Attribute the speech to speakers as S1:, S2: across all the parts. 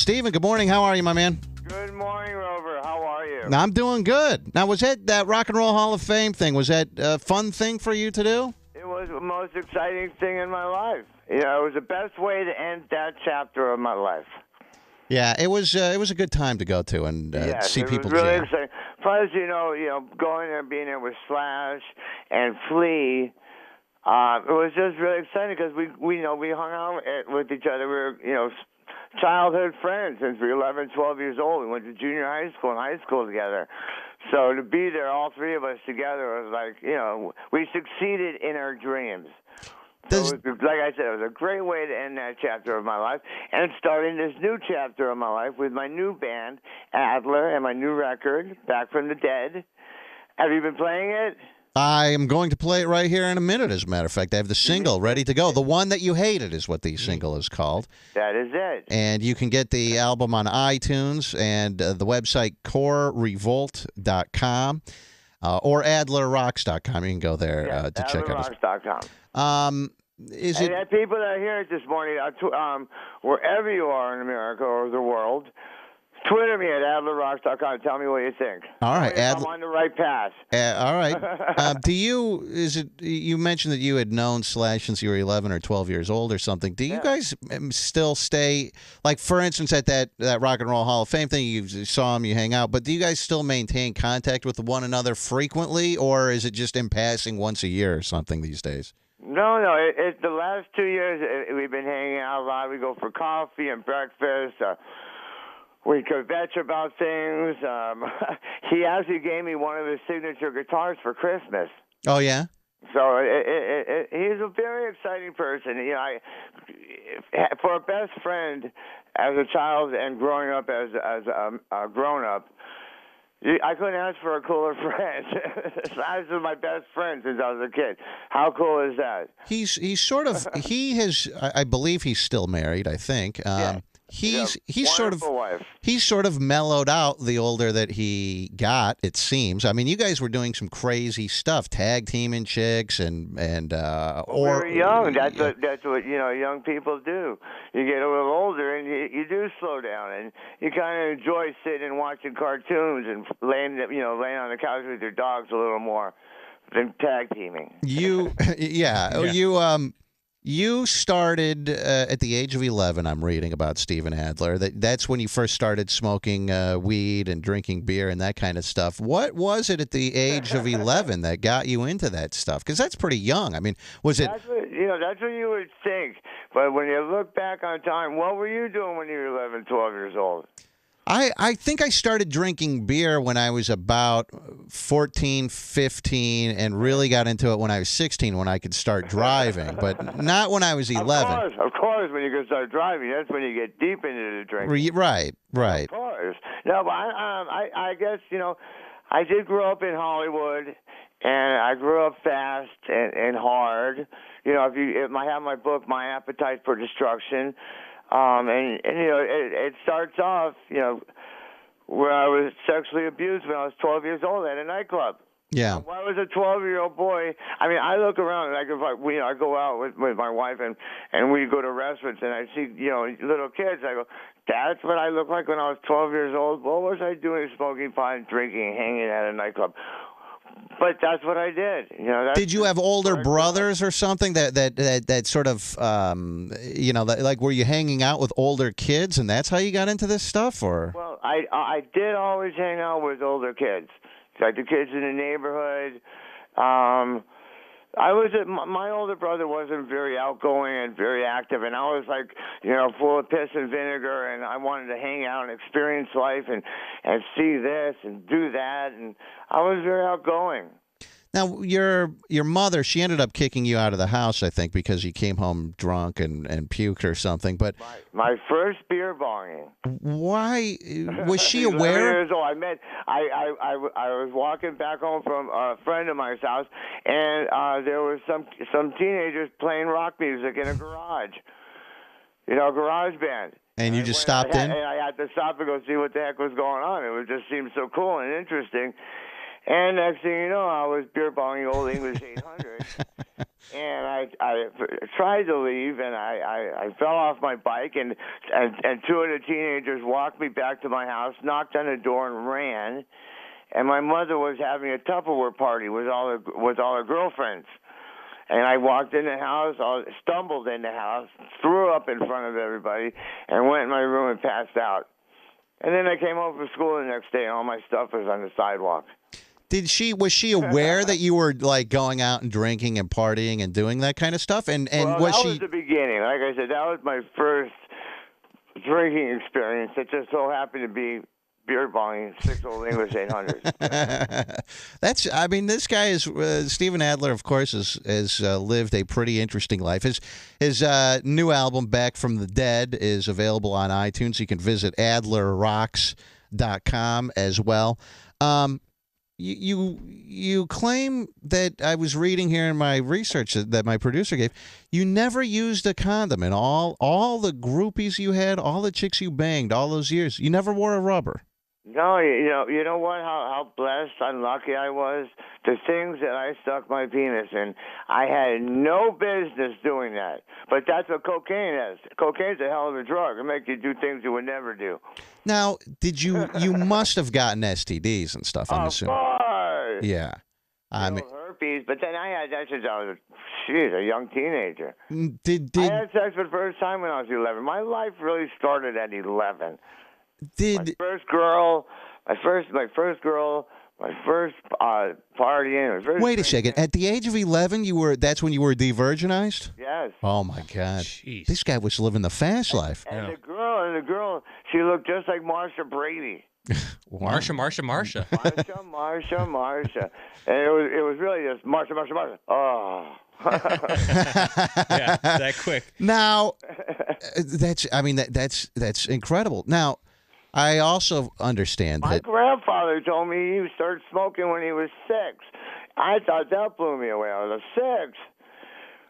S1: Steven, good morning. How are you, my man?
S2: Good morning, Rover. How are you?
S1: I'm doing good. Now, was that Rock and Roll Hall of Fame thing, was that a fun thing for you to do?
S2: It was the most exciting thing in my life. You know, it was the best way to end that chapter of my life.
S1: Yeah, it was a good time to go to and
S2: Yes,
S1: see
S2: it
S1: people
S2: was really
S1: jam.
S2: exciting. Plus, going there, being there with Slash and Flea, it was just really exciting because we hung out with each other. We were, childhood friends since we were 11, 12 years old. We went to junior high school and high school together. So to be there, all three of us together, was like, we succeeded in our dreams. So, like I said, it was a great way to end that chapter of my life and starting this new chapter of my life with my new band, Adler, and my new record, Back from the Dead. Have you been playing it?
S1: I am going to play it right here in a minute, as a matter of fact. I have the single ready to go. The One That You Hated is what the single is called.
S2: That is it.
S1: And you can get the album on iTunes and the website corerevolt.com or adlerrocks.com. You can go there to check out it.
S2: adlerrocks.com.
S1: Is
S2: and
S1: it
S2: people that hear it this morning, wherever you are in America or the world, Twitter me at adlerrocks.com. Tell me what you think.
S1: all right?
S2: I'm on the right path.
S1: All right. You mentioned that you had known Slash since you were 11 or 12 years old or something. Do you guys still stay, like, for instance, at that Rock and Roll Hall of Fame thing, you saw him, you hang out, but do you guys still maintain contact with one another frequently, or is it just in passing once a year or something these days?
S2: No. It's the last 2 years we've been hanging out a lot. We go for coffee and breakfast. We could vetch about things. He actually gave me one of his signature guitars for Christmas.
S1: Oh, yeah?
S2: So he's a very exciting person. For a best friend as a child and growing up as a grown-up, I couldn't ask for a cooler friend. Slash is my best friend since I was a kid. How cool is that?
S1: He's sort of, I believe he's still married, I think.
S2: Yeah.
S1: He's sort of
S2: wife.
S1: He's sort of mellowed out the older that he got, it seems. I mean, you guys were doing some crazy stuff, tag teaming chicks and
S2: we were young. That's what young people do. You get a little older and you do slow down and you kind of enjoy sitting and watching cartoons and laying on the couch with your dogs a little more than tag teaming.
S1: You started at the age of 11, I'm reading about Steven Adler. That's when you first started smoking weed and drinking beer and that kind of stuff. What was it at the age of 11 that got you into that stuff? Because that's pretty young. I mean, was it...
S2: That's what you would think. But when you look back on time, what were you doing when you were 11, 12 years old?
S1: I think I started drinking beer when I was about 14, 15, and really got into it when I was 16, when I could start driving, but not when I was 11.
S2: Of course, when you can start driving, that's when you get deep into the drinking.
S1: Right.
S2: Of course. No, but I guess, I did grow up in Hollywood, and I grew up fast and hard. If I have my book, My Appetite for Destruction, it starts off, where I was sexually abused when I was 12 years old at a nightclub.
S1: Yeah.
S2: When I was a 12-year-old boy, I mean, I look around and I go out with my wife and we go to restaurants and I see, little kids. I go, that's what I look like when I was 12 years old. What was I doing smoking pot and drinking, hanging at a nightclub? But that's what I did.
S1: Did you have older brothers or something that sort of, like were you hanging out with older kids and that's how you got into this stuff? Or
S2: well, I did always hang out with older kids, like the kids in the neighborhood. My older brother wasn't very outgoing and very active, and I was like, full of piss and vinegar, and I wanted to hang out and experience life and see this and do that, and I was very outgoing.
S1: Now, your mother, she ended up kicking you out of the house, I think, because you came home drunk and puked or something. But
S2: my first beer bonging.
S1: Why was she aware?
S2: Years old. I was walking back home from a friend of mine's house, and there was some teenagers playing rock music in a garage. Garage band.
S1: And you just stopped in?
S2: And I had to stop and go see what the heck was going on. It just seemed so cool and interesting. And next thing you know, I was beer bonging Old English 800. And I tried to leave, and I fell off my bike, and two of the teenagers walked me back to my house, knocked on the door, and ran. And my mother was having a Tupperware party with all her girlfriends. And I walked in the house, stumbled in the house, threw up in front of everybody, and went in my room and passed out. And then I came home from school the next day, and all my stuff was on the sidewalk.
S1: Was she aware that you were like going out and drinking and partying and doing that kind of stuff? And
S2: well,
S1: was
S2: that
S1: she?
S2: Was the beginning. Like I said, that was my first drinking experience. It just so happened to be beer balling 6 Old English 800s.
S1: I mean, this guy is Steven Adler. Of course, has lived a pretty interesting life. His new album, Back from the Dead, is available on iTunes. You can visit AdlerRocks.com as well. You claim that I was reading here in my research that my producer gave. You never used a condom in all the groupies you had, all the chicks you banged, all those years. You never wore a rubber.
S2: No, you know what? How blessed, unlucky I was. The things that I stuck my penis in, I had no business doing that. But that's what cocaine is. Cocaine's a hell of a drug. It makes you do things you would never do.
S1: Now, you must have gotten STDs and stuff, I'm assuming.
S2: Of course.
S1: Yeah. I mean,
S2: herpes, but then I had that since I was a young teenager. I had sex for the first time when I was 11. My life really started at 11. My first girl, my first partying.
S1: Wait a second. At the age of 11, that's when you were de-virginized?
S2: Yes.
S1: Oh my God.
S3: Jeez.
S1: This guy was living the fast life.
S2: And the girl, she looked just like Marsha Brady.
S3: Marsha.
S2: Marsha. And it was really just Marsha. Oh.
S3: Yeah, that quick.
S1: Now, that's incredible. Now, I also understand
S2: my grandfather told me he started smoking when he was 6. I thought that blew me away. I was 6.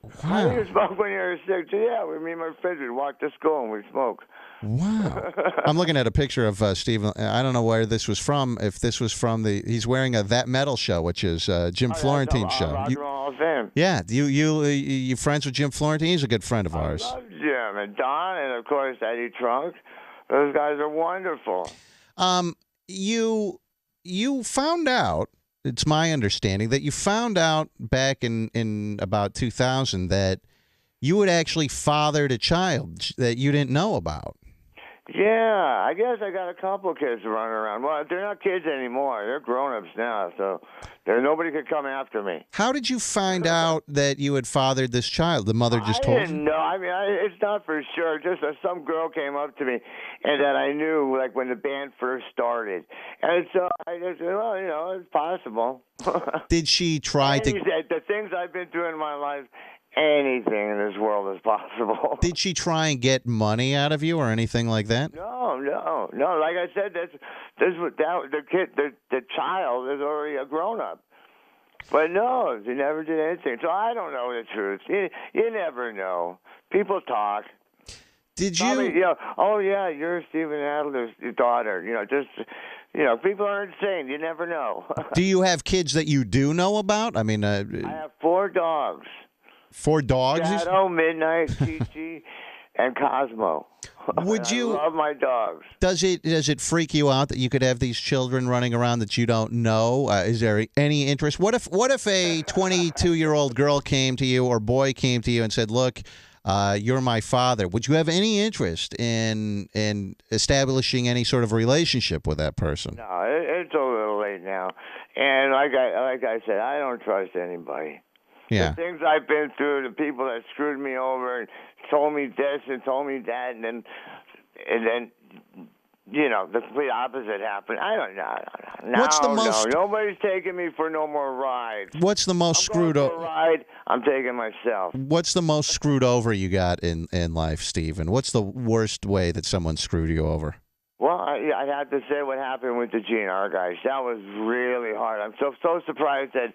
S1: Wow.
S2: How do you smoke when you're 6? Yeah, me and my friends would walk to school and we'd smoke.
S1: Wow. I'm looking at a picture of Steve. I don't know where this was from. If this was from he's wearing a That Metal show, which is Jim Florentine's show.
S2: Rock and Roll Hall of Fame.
S1: Yeah. You friends with Jim Florentine? He's a good friend of ours.
S2: I love Jim and Don and, of course, Eddie Trunk. Those guys are wonderful.
S1: You found out, it's my understanding, that you found out back in about 2000 that you had actually fathered a child that you didn't know about.
S2: Yeah, I guess I got a couple of kids running around. Well, they're not kids anymore. They're grown-ups now, so nobody could come after me.
S1: How did you find out that you had fathered this child? The mother just told you?
S2: I didn't know. I mean, it's not for sure. Just some girl came up to me, and that I knew, like, when the band first started. And so I just said, well, it's possible.
S1: Did she try to...
S2: The things I've been through in my life... Anything in this world is possible.
S1: Did she try and get money out of you or anything like that?
S2: No. Like I said, the child is already a grown up. But no, she never did anything. So I don't know the truth. You never know. People talk.
S1: Did you?
S2: Probably, oh yeah, you're Steven Adler's daughter. People are insane. You never know.
S1: Do you have kids that you do know about? I mean,
S2: I have 4 dogs.
S1: 4 dogs?
S2: Shadow, Midnight, Chi-Chi, and Cosmo.
S1: Would you?
S2: I love my dogs.
S1: Does it freak you out that you could have these children running around that you don't know? Is there any interest? What if a 22-year-old girl came to you or boy came to you and said, "Look, you're my father"? Would you have any interest in establishing any sort of relationship with that person?
S2: No, it's a little late now. And like I said, I don't trust anybody.
S1: Yeah.
S2: The things I've been through, the people that screwed me over and told me this and told me that, and then the complete opposite happened. I don't know. No, nobody's taking me for no more rides.
S1: What's the most screwed over
S2: ride? I'm taking myself.
S1: What's the most screwed over you got in life, Steven? What's the worst way that someone screwed you over?
S2: Well, I have to say what happened with the GNR guys. That was really hard. I'm so surprised that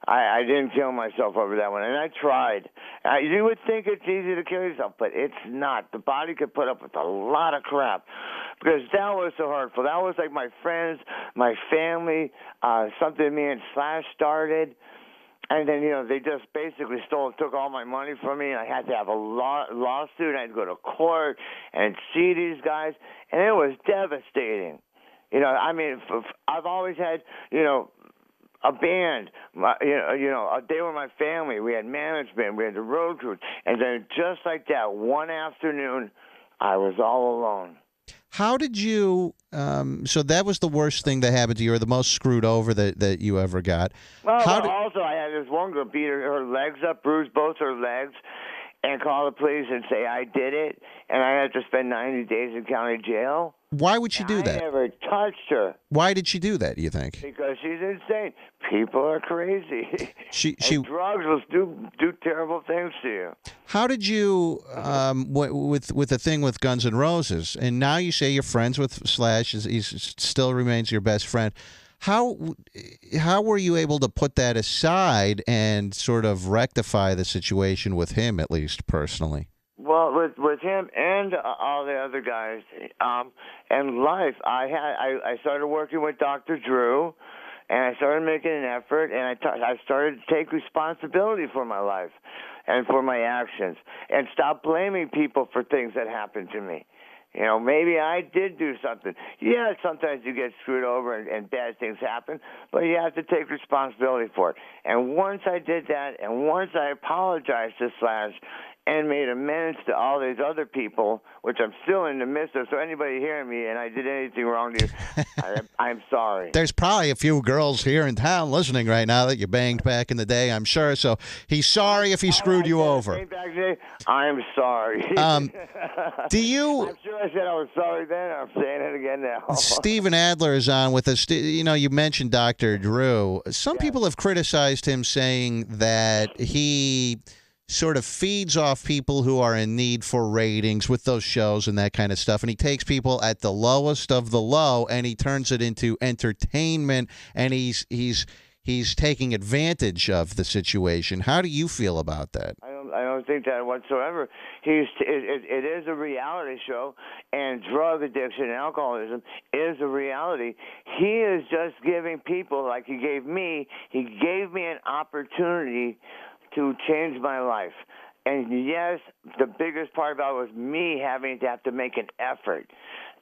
S2: I didn't kill myself over that one. And I tried. You would think it's easy to kill yourself, but it's not. The body could put up with a lot of crap because that was so hurtful. That was like my friends, my family, something me and Slash started. And then, they just basically took all my money from me, and I had to have a lawsuit. I had to go to court and see these guys, and it was devastating. I mean, I've always had, a band. They were my family. We had management. We had the road crew. And then just like that, one afternoon, I was all alone.
S1: How did you so that was the worst thing that happened to you, or the most screwed over that you ever got?
S2: Well, also, I had this one girl beat her legs up, bruised both her legs, and call the police and say I did it, and I had to spend 90 days in county jail.
S1: Why would she do that?
S2: I never touched her.
S1: Why did she do that, you think?
S2: Because she's insane. People are crazy.
S1: She
S2: drugs will do terrible things to you.
S1: How did you with the thing with Guns N' Roses, and now you say you're friends with Slash, he still remains your best friend. How were you able to put that aside and sort of rectify the situation with him, at least personally?
S2: Well, with him and all the other guys, and life, I started working with Dr. Drew, and I started making an effort, and I started to take responsibility for my life and for my actions, and stop blaming people for things that happened to me. Maybe I did do something. Yeah, sometimes you get screwed over and bad things happen, but you have to take responsibility for it. And once I did that, and once I apologized to Slash and made amends to all these other people, which I'm still in the midst of, so anybody hearing me and I did anything wrong to you, I'm sorry.
S1: There's probably a few girls here in town listening right now that you banged back in the day, I'm sure. So he's sorry if he screwed you over.
S2: I'm sorry.
S1: Do you?
S2: I'm sure I said I was sorry then. I'm saying it again now.
S1: Steven Adler is on with us. You mentioned Dr. Drew. Some people have criticized him, saying that he sort of feeds off people who are in need for ratings with those shows and that kind of stuff. And he takes people at the lowest of the low and he turns it into entertainment, and he's taking advantage of the situation. How do you feel about that?
S2: I don't think that whatsoever. It is a reality show, and drug addiction and alcoholism is a reality. He is just giving people, like he gave me an opportunity to change my life. And yes, the biggest part about it was me having to make an effort.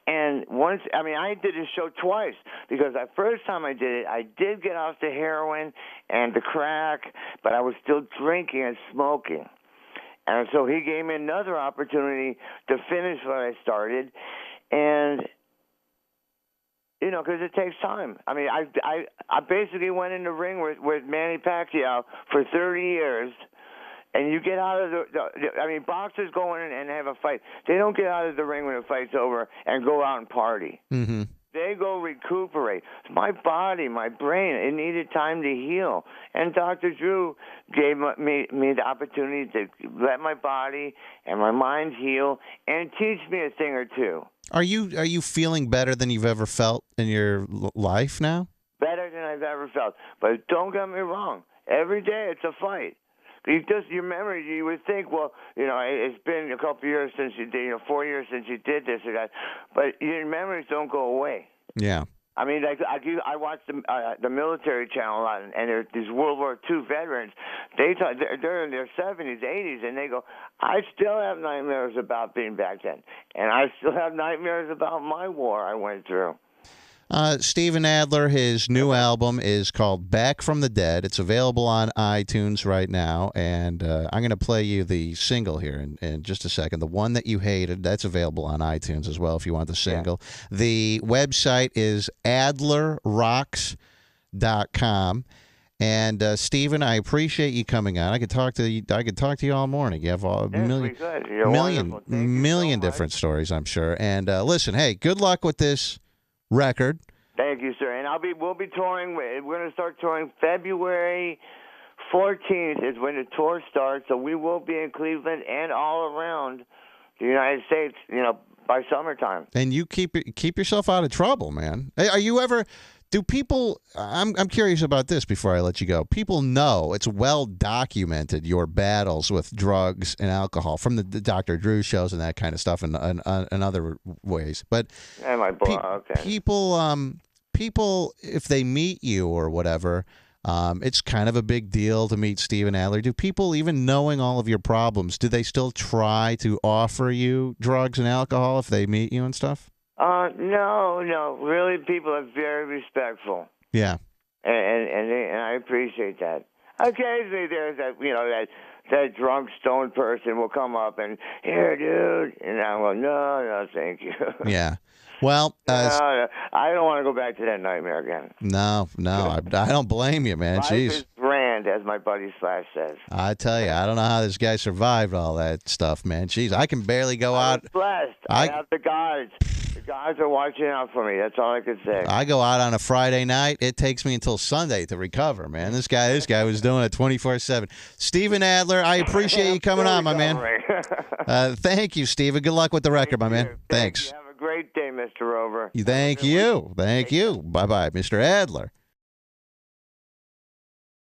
S2: And I did this show twice, because the first time I did it, I did get off the heroin and the crack, but I was still drinking and smoking. And so he gave me another opportunity to finish what I started. And because it takes time. I mean, I basically went in the ring with Manny Pacquiao for 30 years, and you get out of boxers go in and have a fight. They don't get out of the ring when the fight's over and go out and party.
S1: Mm-hmm.
S2: They go recuperate. My body, my brain, it needed time to heal. And Dr. Drew gave me the opportunity to let my body and my mind heal and teach me a thing or two.
S1: Are you feeling better than you've ever felt in your life now?
S2: Better than I've ever felt. But don't get me wrong. Every day it's a fight. Your memory, you would think, well, it's been a couple of years since you did, 4 years since you did this or that, but your memories don't go away.
S1: Yeah.
S2: I mean, I watch the military channel a lot, and there's these World War II veterans. They're in their 70s, 80s, and they go, I still have nightmares about being back then, and I still have nightmares about my war I went through.
S1: Steven Adler, his new album is called Back from the Dead. It's available on iTunes right now, and I'm going to play you the single here in just a second. The One That You Hated, that's available on iTunes as well if you want the single. Yeah. The website is adlerrocks.com. And Steven, I appreciate you coming on. I could talk to you all morning. You have a million different stories, I'm sure. And listen, hey, good luck with this record.
S2: Thank you, sir. And we'll be touring. We're going to start touring February 14th is when the tour starts. So we will be in Cleveland and all around the United States, by summertime. And
S1: you keep yourself out of trouble, man. Are you ever? Do people? I'm curious about this before I let you go. People know, it's well documented, your battles with drugs and alcohol from the Dr. Drew shows and that kind of stuff, and other ways. But
S2: my boy, okay.
S1: People, if they meet you or whatever, It's kind of a big deal to meet Steven Adler. Do people, even knowing all of your problems, do they still try to offer you drugs and alcohol if they meet you and stuff?
S2: No. Really, people are very respectful.
S1: Yeah.
S2: And I appreciate that. Occasionally, there's that drunk, stoned person will come up and, here, dude. And I'm like, no, thank you.
S1: Yeah. Well,
S2: no, I don't want to go back to that nightmare again.
S1: No, I don't blame you, man.
S2: Life
S1: Jeez.
S2: is grand, as my buddy Slash says.
S1: I tell you, I don't know how this guy survived all that stuff, man. Jeez, I can barely go out.
S2: I'm blessed. I have the guards. The guards are watching out for me. That's all I can say.
S1: I go out on a Friday night. It takes me until Sunday to recover, man. This guy was doing it 24/7. Steven Adler, I appreciate you coming on, my man. Thank you, Steven. Good luck with the record, my man. Thanks.
S2: Have a great day, Mr. Rover.
S1: Thank you. Bye-bye, Mr. Adler.